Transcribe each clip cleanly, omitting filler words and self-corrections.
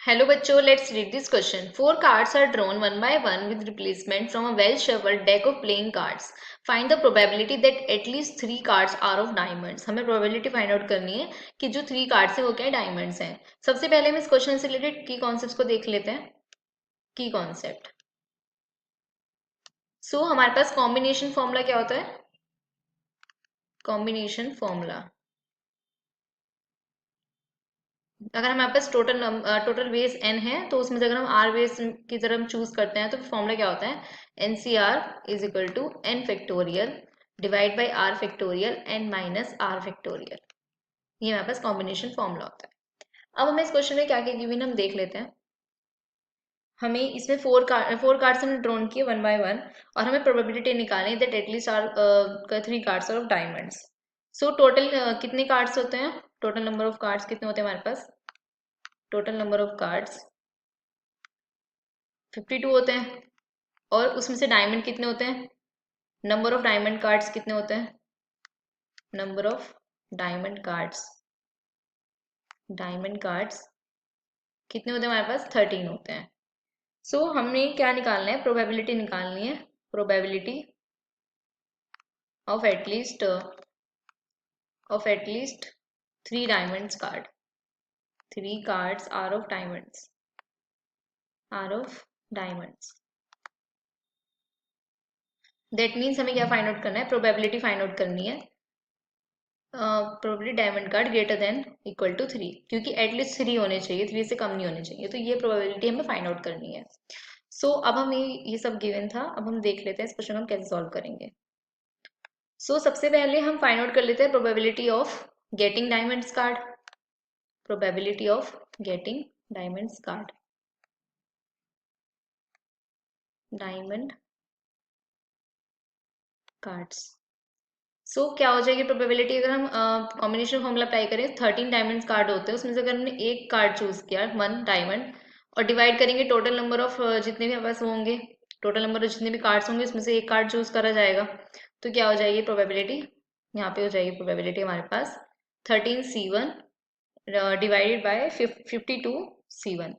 Hello बच्चों, let's read this question. Four cards are drawn one by one with replacement from a well-shuffled deck of playing cards. Find the probability that at least three cards are of diamonds. हमें probability find out करनी है कि जो three cards है वो क्या diamonds हैं. सबसे पहले हम इस क्वेश्चन से रिलेटेड की कॉन्सेप्ट को देख लेते हैं. की कॉन्सेप्ट. सो हमारे पास कॉम्बिनेशन फॉर्मूला क्या होता है? Combination formula. अगर हमारे पास टोटल वेज n है तो उसमें से अगर हम r वेज की तरह हम चूज करते हैं तो फॉर्मूला क्या होता है? NCR is equal to n factorial divide by r factorial n minus r factorial. ये हमारे पास कॉम्बिनेशन फॉर्मूला होता है. अब हमें इस क्वेश्चन में क्या क्या गिवन हम देख लेते हैं. हमें इसमें फोर कार्ड्स हमने ड्रॉन किए वन बाय वन और हमें प्रोबेबिलिटी निकालनी है that at least are three cards of diamonds. So total कितने कार्ड्स होते हैं? टोटल नंबर ऑफ कार्ड्स कितने होते हैं हमारे पास? टोटल नंबर ऑफ कार्ड्स 52 होते हैं. और उसमें से डायमंड कितने होते हैं? नंबर ऑफ डायमंड कार्ड्स कितने होते हैं? नंबर ऑफ डायमंड कार्ड्स कितने होते हैं हमारे पास? 13 होते हैं. सो हमें क्या निकालना है? प्रोबेबिलिटी निकालनी है. Probability of at least three diamonds card. Three cards are of diamonds. That means हमें क्या फाइंड आउट करना है? प्रोबेबिलिटी फाइंड आउट करनी है. Probability diamond card greater than equal to three, क्योंकि एटलीस्ट थ्री होने चाहिए, थ्री से कम नहीं होने चाहिए. तो ये प्रोबेबिलिटी हमें फाइंड आउट करनी है. सो अब हमें ये सब गिवन था. अब हम देख लेते हैं इस क्वेश्चन हम कैसे सॉल्व करेंगे. सबसे पहले हम फाइंड आउट कर लेते हैं probability of getting diamonds card. Probability of getting diamonds card. Diamond cards. क्या हो जाएगी प्रोबेबिलिटी? अगर हम कॉम्बिनेशन फॉर्मूला अप्लाई करें, 13 डायमंड्स कार्ड होते हैं, उसमें से अगर हमने एक कार्ड चूज किया, वन डायमंड, और डिवाइड करेंगे टोटल नंबर ऑफ जितने भी हमारे पास होंगे, टोटल नंबर ऑफ जितने भी कार्ड्स होंगे उसमें से एक कार्ड चूज करा जाएगा. तो क्या हो जाएगी प्रोबेबिलिटी? यहाँ पे हो जाएगी प्रोबेबिलिटी हमारे पास 13C1 डिवाइडेड बाय 52C1.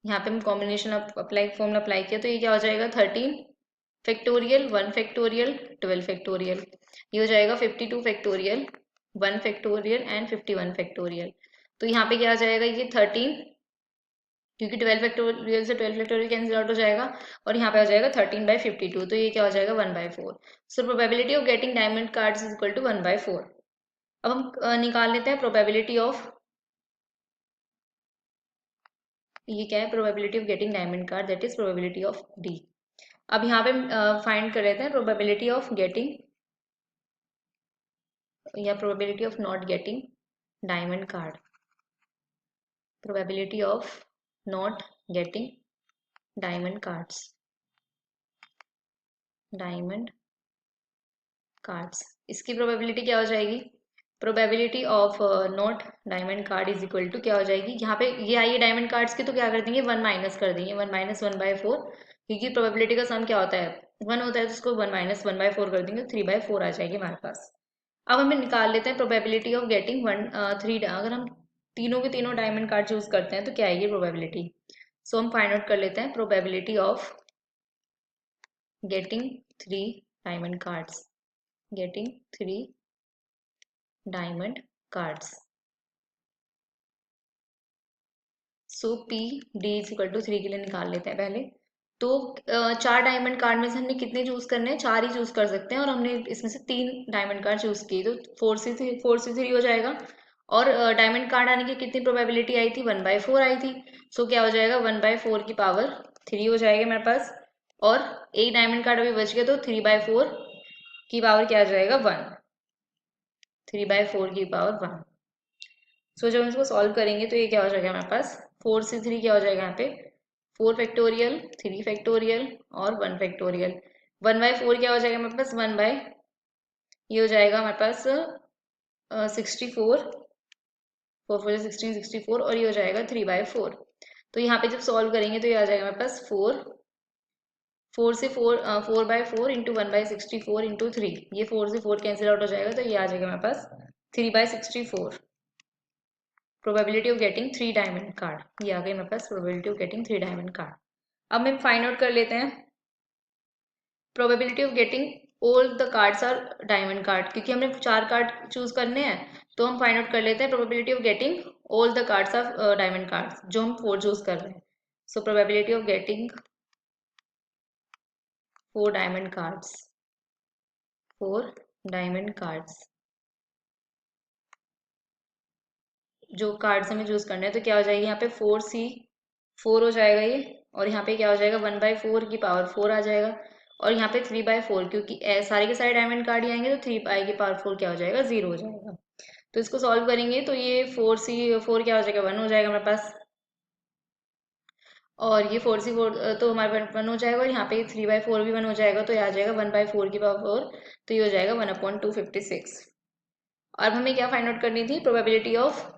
यहाँ पे हम कॉम्बिनेशन अप्लाई फॉर्मूला अप्लाई किया तो ये क्या हो जाएगा? 13 फैक्टोरियल, 1 फैक्टोरियल, 12 फैक्टोरियल. ये हो जाएगा 52 फैक्टोरियल, 1 फैक्टोरियल एंड 51 फैक्टोरियल. तो यहाँ पे क्या आ जाएगा? ये 13, क्योंकि 12 फैक्टोरियल से 12 फैक्टोरियल कैंसिल आउट हो जाएगा, और यहाँ पे आ जाएगा 13/52. तो ये क्या हो जाएगा? 1/4. So probability of getting diamond cards is equal to 1/4. अब हम निकाल लेते हैं प्रोबेबिलिटी ऑफ, ये क्या है? Probability of getting diamond card, that is probability of D. अब यहाँ पे फाइंड कर लेते हैं प्रोबेबिलिटी ऑफ गेटिंग या probability of not getting diamond card. Probability of not getting diamond cards. इसकी प्रोबेबिलिटी क्या हो जाएगी? Probability of not diamond card is equal to क्या हो जाएगी? यहाँ पे ये आई है डायमंड कार्ड्स की, तो क्या कर देंगे? 1 माइनस कर देंगे. 1 माइनस 1/4, क्योंकि प्रोबेबिलिटी का सम क्या होता है? 1 होता है, तो उसको 1 माइनस 1/4 कर देंगे, 3/4 आ जाएगी हमारे पास. अब हमें निकाल लेते हैं प्रोबेबिलिटी ऑफ गेटिंग अगर हम तीनों के तीनों डायमंड कार्ड चूज करते हैं तो क्या आएगी प्रोबेबिलिटी? हम फाइंड आउट कर लेते हैं probability of getting three diamond cards. Getting three diamond cards. P D is equal to 3 के लिए निकाल लेते हैं पहले. तो चार डायमंड कार्ड में से हमने कितने चूज करने हैं? चार ही चूज कर सकते हैं, और हमने इसमें से तीन डायमंड कार्ड चूज किए, तो 4C3 हो जाएगा. और डायमंड कार्ड आने की कितनी प्रोबेबिलिटी आई थी? 1/4 आई थी. क्या हो जाएगा? 1/4 की पावर 3 हो जाएगा मेरे पास. और एक डायमंड कार्ड अभी बच गया, तो 3/4 की पावर क्या आ जाएगा? 1. 3/4 की पावर 1. जब हम इसको सॉल्व करेंगे तो ये क्या हो जाएगा हमारे पास? 4C3 क्या हो जाएगा यहाँ पे? 4 फैक्टोरियल, 3 फैक्टोरियल और 1 फैक्टोरियल. 1/4 क्या हो जाएगा हमारे पास? ये हो जाएगा हमारे पास 64. 4 4 16 64, और ये हो जाएगा 3/4. तो यहाँ पे जब सॉल्व करेंगे तो ये आ जाएगा हमारे पास 4 इंटू 1/64 इंटू 3. ये 4 से 4 कैंसिल आउट हो जाएगा, तो ये आ जाएगा हमारे पास 3/64. Probability of getting 3 diamond card, ये आ गई मेरे पास probability of getting 3 diamond card. अब हम फाइंड आउट कर लेते हैं probability of getting all the cards are diamond card, क्योंकि हमने 4 कार्ड चूज करने हैं, तो हम फाइंड आउट कर लेते हैं probability of getting all the cards are diamond cards, जो हम 4 चूज कर रहे हैं। So probability of getting 4 diamond cards, 4 diamond cards, जो कार्ड्स हमें चूज करने हैं, तो क्या हो जाएगी यहाँ पे 4 हो जाएगा ये, और यहाँ पे क्या हो जाएगा 1/4 की पावर 4 आ जाएगा, और यहाँ पे 3/4, क्योंकि सारे के सारे डायमंड कार्ड ही आएंगे, तो 3 की पावर 4 क्या हो जाएगा 0 हो जाएगा। तो इसको सॉल्व करेंगे तो ये 4 क्या हो जाएगा 1 हो जाएगा हमारे पास, और ये 4 तो हमारे पास 1 हो जाएगा, और यहाँ पे 3/4 भी 1 हो जाएगा, तो ये आ जाएगा 1/4 की पावर 4, तो ये हो जाएगा 1/256। और हमें क्या फाइंड आउट करनी थी probability of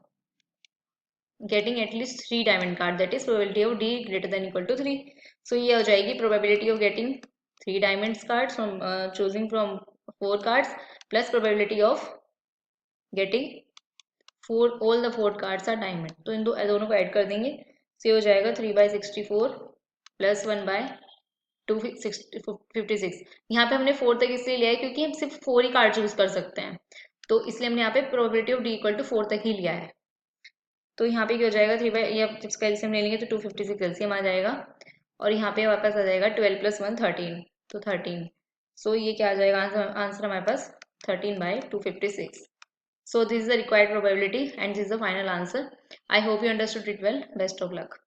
getting at least 3 diamond card, that is probability of d greater than equal to 3. So ये हो जाएगी probability of getting 3 diamonds cards from choosing from 4 cards plus probability of getting 4 all the 4 cards are diamond, तो इन दोनों को add कर देंगे, so ये हो जाएगा 3/64 प्लस 1/256। यहाँ पे हमने 4 तक इसलिए लिया है क्योंकि हम सिर्फ 4 ही कार्ड चूज कर सकते हैं, तो इसलिए हमने यहाँ पे probability of d equal to 4 तक ही लिया है। तो यहाँ पे क्या हो जाएगा 3 ये जब इसका एलसीएम ले लेंगे तो 256 एलसीएम आ जाएगा, और यहाँ पे वापस आ जाएगा 12 + 1 13, तो 13। सो ये क्या आ जाएगा आंसर हमारे पास 13/256। So this is the required probability and this is the final answer. I hope you understood it well. Best of luck.